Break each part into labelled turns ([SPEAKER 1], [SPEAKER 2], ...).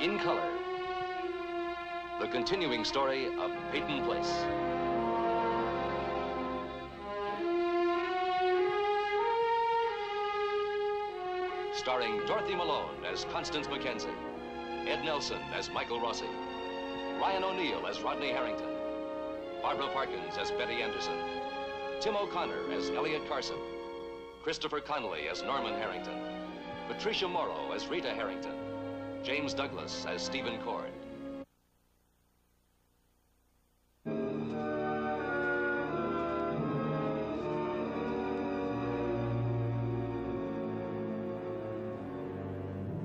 [SPEAKER 1] in color, the continuing story of Peyton Place. Starring Dorothy Malone as Constance Mackenzie, Ed Nelson as Michael Rossi, Ryan O'Neill as Rodney Harrington, Barbara Parkins as Betty Anderson, Tim O'Connor as Elliot Carson, Christopher Connolly as Norman Harrington, Patricia Morrow as Rita Harrington, James Douglas as Stephen Cord.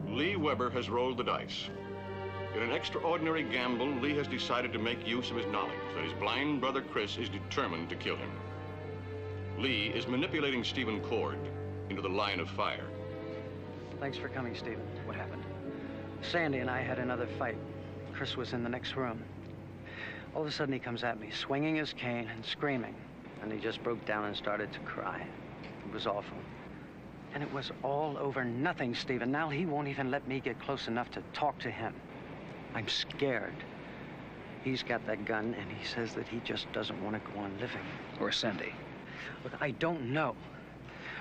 [SPEAKER 2] Lee Weber has rolled the dice. In an extraordinary gamble, Lee has decided to make use of his knowledge that his blind brother Chris is determined to kill him. Lee is manipulating Stephen Cord into the line of fire.
[SPEAKER 3] Thanks for coming, Stephen. What happened? Sandy and I had another fight. Chris was in the next room. All of a sudden, he comes at me, swinging his cane and screaming. And he just broke down and started to cry. It was awful. And it was all over nothing, Stephen. Now he won't even let me get close enough to talk to him. I'm scared. He's got that gun, and he says that he just doesn't want to go on living.
[SPEAKER 4] Or Sandy?
[SPEAKER 3] Look, I don't know.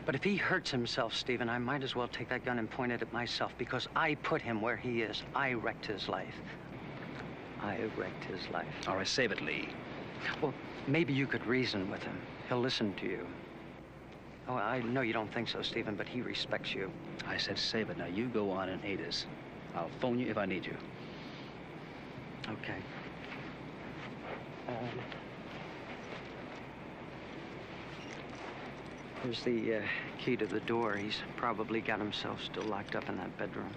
[SPEAKER 3] But if he hurts himself, Stephen, I might as well take that gun and point it at myself, because I put him where he is. I wrecked his life. I wrecked his life.
[SPEAKER 4] All right, save it, Lee.
[SPEAKER 3] Well, maybe you could reason with him. He'll listen to you. Oh, I know you don't think so, Stephen, but he respects you.
[SPEAKER 4] I said save it. Now, you go on and aid us. I'll phone you if I need you.
[SPEAKER 3] Okay. Here's the key to the door. He's probably got himself still locked up in that bedroom.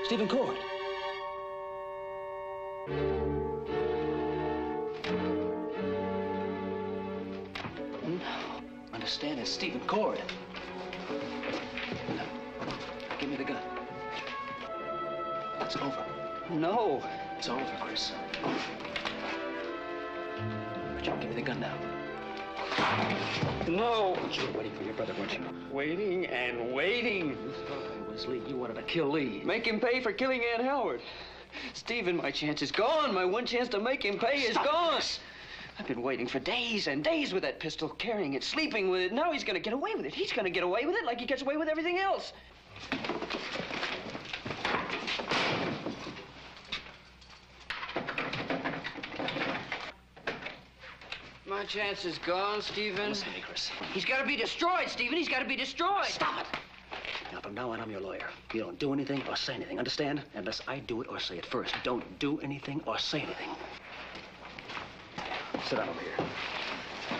[SPEAKER 4] Stephen Cord. Understand, it's Stephen Cord. Now, give me the gun. It's over.
[SPEAKER 3] No.
[SPEAKER 4] It's over, Chris. Richard, give me the gun now.
[SPEAKER 3] No.
[SPEAKER 4] You were waiting for your brother, weren't you?
[SPEAKER 3] Waiting and waiting.
[SPEAKER 4] It was Lee. You wanted to kill Lee.
[SPEAKER 3] Make him pay for killing Ann Howard. Stephen, my chance is gone. My one chance to make him pay is gone.
[SPEAKER 4] This.
[SPEAKER 3] I've been waiting for days and days with that pistol, carrying it, sleeping with it. Now he's gonna get away with it. He's gonna get away with it like he gets away with everything else. My chance is gone, Stephen.
[SPEAKER 4] Listen to me, Chris.
[SPEAKER 3] He's got to be destroyed, Stephen. He's got to be destroyed.
[SPEAKER 4] Stop it. Now, from now on, I'm your lawyer. You don't do anything or say anything, understand? Unless I do it or say it first. Don't do anything or say anything. Sit down over here.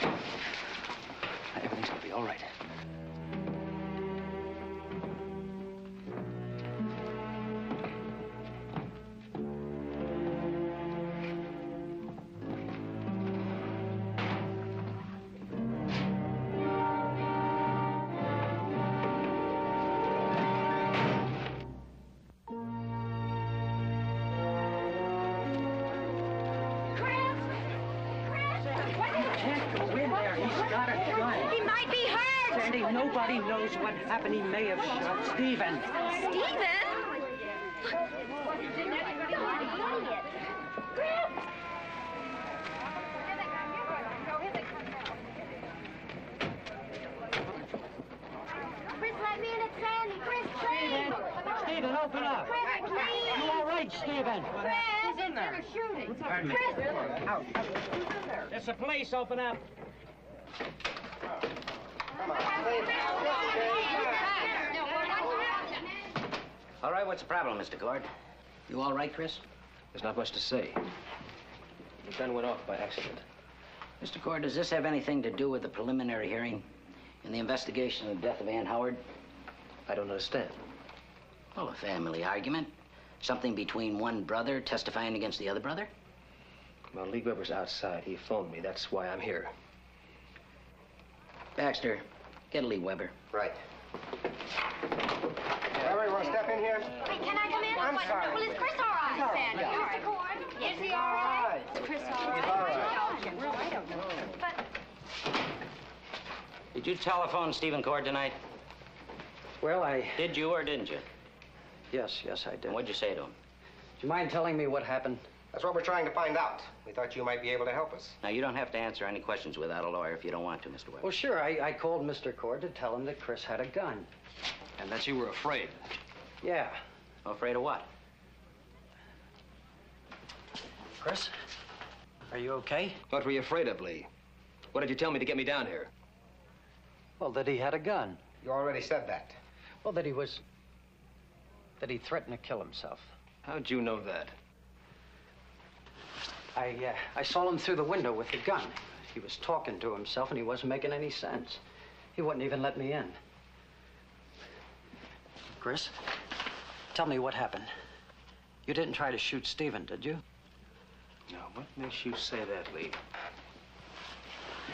[SPEAKER 4] Now, everything's gonna be all right.
[SPEAKER 3] Nobody knows what happened. He may have shot Stephen.
[SPEAKER 5] Stephen?
[SPEAKER 3] Stephen!
[SPEAKER 5] He's in there. Shooting.
[SPEAKER 3] Pardon me.
[SPEAKER 5] Out. Who's in there?
[SPEAKER 3] It's the police. Open up.
[SPEAKER 4] All right, what's the problem, Mr. Gord? You all right, Chris?
[SPEAKER 6] There's not much to say. The gun went off by accident.
[SPEAKER 4] Mr. Gord, does this have anything to do with the preliminary hearing in the investigation of the death of Ann Howard?
[SPEAKER 6] I don't understand.
[SPEAKER 4] Well, a family argument. Something between one brother testifying against the other brother?
[SPEAKER 6] Well, Lee Weber's outside. He phoned me. That's why I'm here.
[SPEAKER 4] Baxter, get Lee Weber.
[SPEAKER 6] Right.
[SPEAKER 7] Weber, you want to step in here?
[SPEAKER 5] Hey, can I come in?
[SPEAKER 7] I'm sorry.
[SPEAKER 5] Well, is Chris all right, Sandy?
[SPEAKER 7] Yeah.
[SPEAKER 5] Mr. Gord? Is he all right? Is Chris all right?
[SPEAKER 7] He's all right.
[SPEAKER 5] Well, I don't know. But
[SPEAKER 4] Did you telephone Stephen Cord tonight?
[SPEAKER 3] Well,
[SPEAKER 4] Did you or didn't you?
[SPEAKER 3] Yes, I did.
[SPEAKER 4] And what'd you say to him?
[SPEAKER 3] Do you mind telling me what happened?
[SPEAKER 7] That's what we're trying to find out. We thought you might be able to help us.
[SPEAKER 4] Now, you don't have to answer any questions without a lawyer if you don't want to, Mr. Weber.
[SPEAKER 3] Well, sure. I called Mr. Cord to tell him that Chris had a gun.
[SPEAKER 6] And that you were afraid.
[SPEAKER 3] Yeah.
[SPEAKER 4] Afraid of what?
[SPEAKER 3] Chris, are you okay?
[SPEAKER 6] What were you afraid of, Lee? What did you tell me to get me down here?
[SPEAKER 3] Well, that he had a gun.
[SPEAKER 7] You already said that.
[SPEAKER 3] Well, that he threatened to kill himself.
[SPEAKER 6] How'd you know that?
[SPEAKER 3] I saw him through the window with the gun. He was talking to himself, and he wasn't making any sense. He wouldn't even let me in. Chris, tell me what happened. You didn't try to shoot Stephen, did you?
[SPEAKER 6] No, what makes you say that, Lee?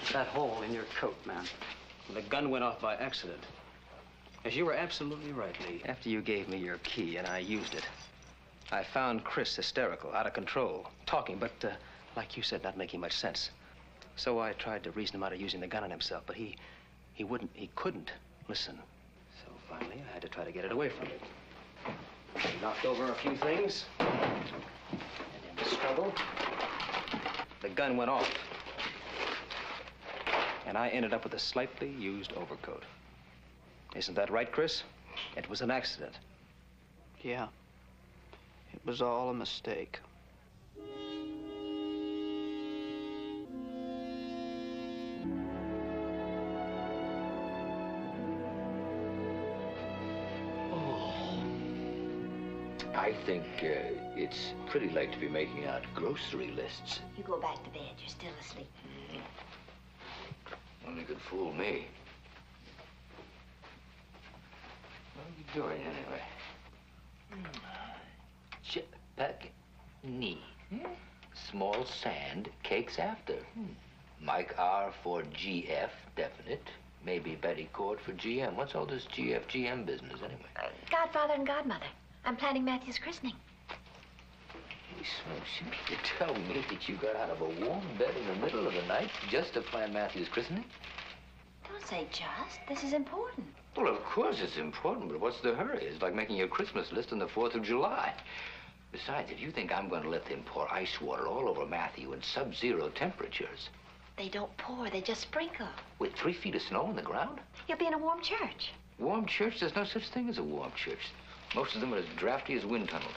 [SPEAKER 3] It's that hole in your coat, man.
[SPEAKER 6] The gun went off by accident. Yes, you were absolutely right, Lee. After you gave me your key and I used it, I found Chris hysterical, out of control, talking, but like you said, not making much sense. So I tried to reason him out of using the gun on himself, but he couldn't listen. So finally, I had to try to get it away from him. He knocked over a few things, and in the struggle, the gun went off. And I ended up with a slightly used overcoat. Isn't that right, Chris? It was an accident.
[SPEAKER 3] Yeah. It was all a mistake.
[SPEAKER 8] I think it's pretty late to be making out grocery lists.
[SPEAKER 5] you go back to bed. You're still asleep.
[SPEAKER 8] Only could fool me. What are you doing anyway? Chipek-knee. Small sand, cakes after. Mike R for GF, definite. Maybe Betty Cord for GM. What's all this GF-GM business anyway?
[SPEAKER 5] Godfather and godmother. I'm planning Matthew's christening.
[SPEAKER 8] Hey, Smokes, you mean to tell me that you got out of a warm bed in the middle of the night just to plan Matthew's christening?
[SPEAKER 5] Don't say just. This is important.
[SPEAKER 8] Well, of course it's important, but what's the hurry? It's like making your Christmas list on the 4th of July. Besides, if you think I'm going to let them pour ice water all over Matthew in sub-zero temperatures...
[SPEAKER 5] They don't pour. They just sprinkle.
[SPEAKER 8] With 3 feet of snow on the ground?
[SPEAKER 5] You'll be in a warm church.
[SPEAKER 8] Warm church? There's no such thing as a warm church. Most of them are as drafty as wind tunnels.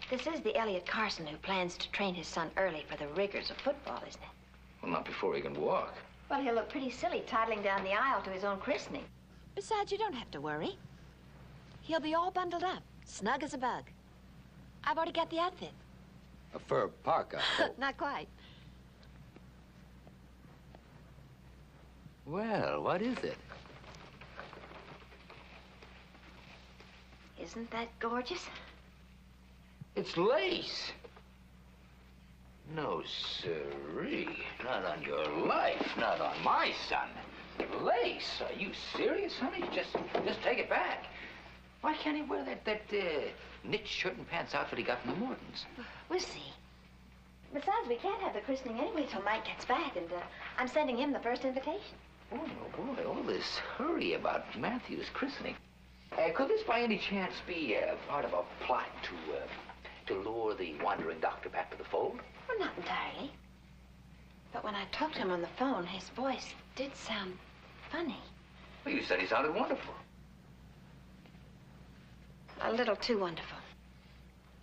[SPEAKER 5] This is the Elliot Carson who plans to train his son early for the rigors of football, isn't it?
[SPEAKER 8] Well, not before he can walk.
[SPEAKER 5] Well, he'll look pretty silly toddling down the aisle to his own christening. Besides, you don't have to worry. He'll be all bundled up, snug as a bug. I've already got the outfit.
[SPEAKER 8] A fur parka.
[SPEAKER 5] Not quite.
[SPEAKER 8] Well, what is it?
[SPEAKER 5] Isn't that gorgeous?
[SPEAKER 8] It's lace. No, sirree. Not on your life. Not on my son. Lace? Are you serious, honey? Just take it back. Why can't he wear that knit shirt and pants outfit he got from the Mortons?
[SPEAKER 5] We'll see. Besides, we can't have the christening anyway till Mike gets back, and I'm sending him the first invitation.
[SPEAKER 8] Oh, boy, all this hurry about Matthew's christening. Could this by any chance be part of a plot to lure the wandering doctor back to the fold?
[SPEAKER 5] Well, not entirely. But when I talked to him on the phone, his voice did sound funny.
[SPEAKER 8] Well, you said he sounded wonderful.
[SPEAKER 5] A little too wonderful.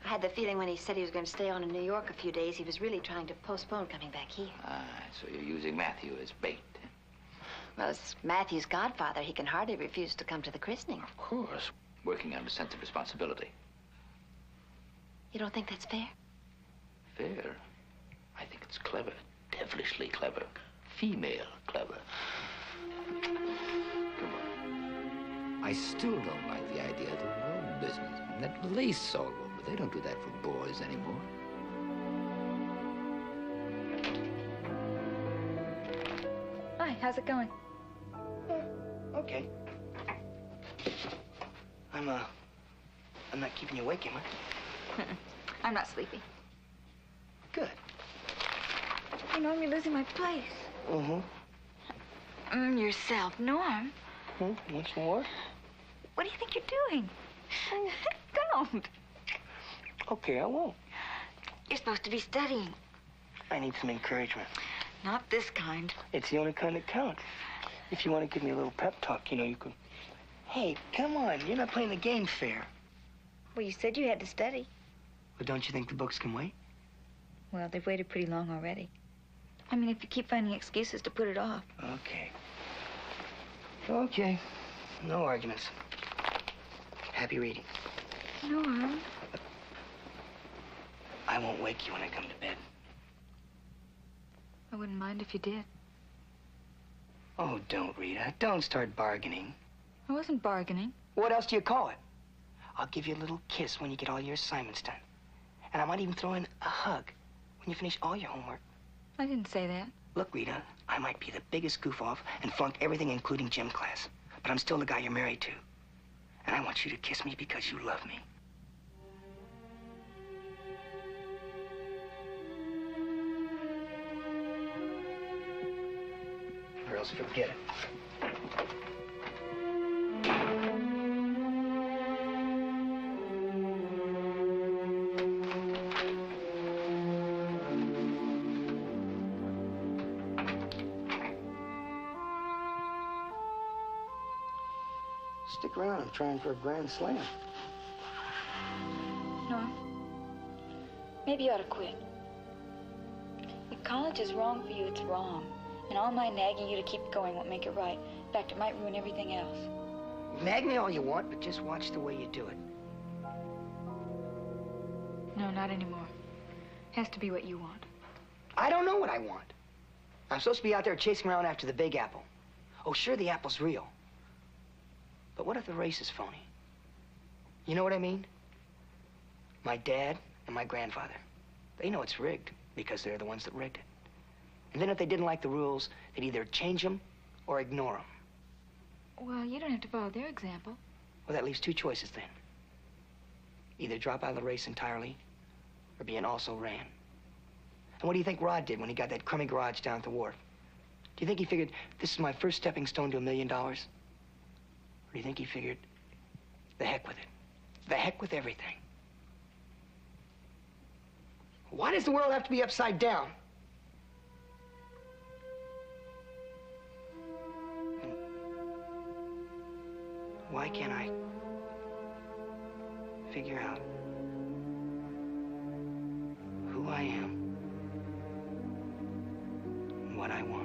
[SPEAKER 5] I had the feeling when he said he was going to stay on in New York a few days, he was really trying to postpone coming back here.
[SPEAKER 8] Ah, so you're using Matthew as bait.
[SPEAKER 5] Well, as Matthew's godfather, he can hardly refuse to come to the christening.
[SPEAKER 8] Of course. Working under a sense of responsibility.
[SPEAKER 5] You don't think that's fair?
[SPEAKER 8] Fair? I think it's clever. Devilishly clever. Female clever. Come on. I still don't like the idea of the road business. And that lace all over. They don't do that for boys anymore.
[SPEAKER 9] Hi, how's it going?
[SPEAKER 4] Okay. I'm not keeping you awake, am I?
[SPEAKER 9] I'm not sleepy.
[SPEAKER 4] Good.
[SPEAKER 9] You know, you're losing my place. Yourself, Norm.
[SPEAKER 4] Once more?
[SPEAKER 9] What do you think you're doing? Don't.
[SPEAKER 4] Okay, I won't.
[SPEAKER 9] You're supposed to be studying.
[SPEAKER 4] I need some encouragement.
[SPEAKER 9] Not this kind.
[SPEAKER 4] It's the only kind that counts. If you want to give me a little pep talk, you know, you could... Hey, come on, you're not playing the game fair.
[SPEAKER 9] Well, you said you had to study.
[SPEAKER 4] Well, don't you think the books can wait?
[SPEAKER 9] Well, they've waited pretty long already. I mean, if you keep finding excuses to put it off.
[SPEAKER 4] Okay. Okay. No arguments. Happy reading.
[SPEAKER 9] Norm.
[SPEAKER 4] I won't wake you when I come to bed.
[SPEAKER 9] I wouldn't mind if you did.
[SPEAKER 4] Oh, don't, Rita. Don't start bargaining.
[SPEAKER 9] I wasn't bargaining.
[SPEAKER 4] What else do you call it? I'll give you a little kiss when you get all your assignments done. And I might even throw in a hug when you finish all your homework.
[SPEAKER 9] I didn't say that.
[SPEAKER 4] Look, Rita, I might be the biggest goof-off and flunk everything, including gym class. But I'm still the guy you're married to. And I want you to kiss me because you love me. Or else forget it. Stick around. I'm trying for a grand slam.
[SPEAKER 9] Norm, maybe you ought to quit. If college is wrong for you, it's wrong. And all my nagging you to keep going won't make it right. In fact, it might ruin everything else.
[SPEAKER 4] Nag me all you want, but just watch the way you do it.
[SPEAKER 9] No, not anymore. Has to be what you want.
[SPEAKER 4] I don't know what I want. I'm supposed to be out there chasing around after the big apple. Oh, sure, the apple's real. But what if the race is phony? You know what I mean? My dad and my grandfather, they know it's rigged because they're the ones that rigged it. And then if they didn't like the rules, they'd either change them or ignore them.
[SPEAKER 9] Well, you don't have to follow their example.
[SPEAKER 4] Well, that leaves two choices then. Either drop out of the race entirely or be an also-ran. And what do you think Rod did when he got that crummy garage down at the wharf? Do you think he figured, this is my first stepping stone to $1 million? Or do you think he figured, the heck with it? The heck with everything. Why does the world have to be upside down? And why can't I figure out who I am and what I want?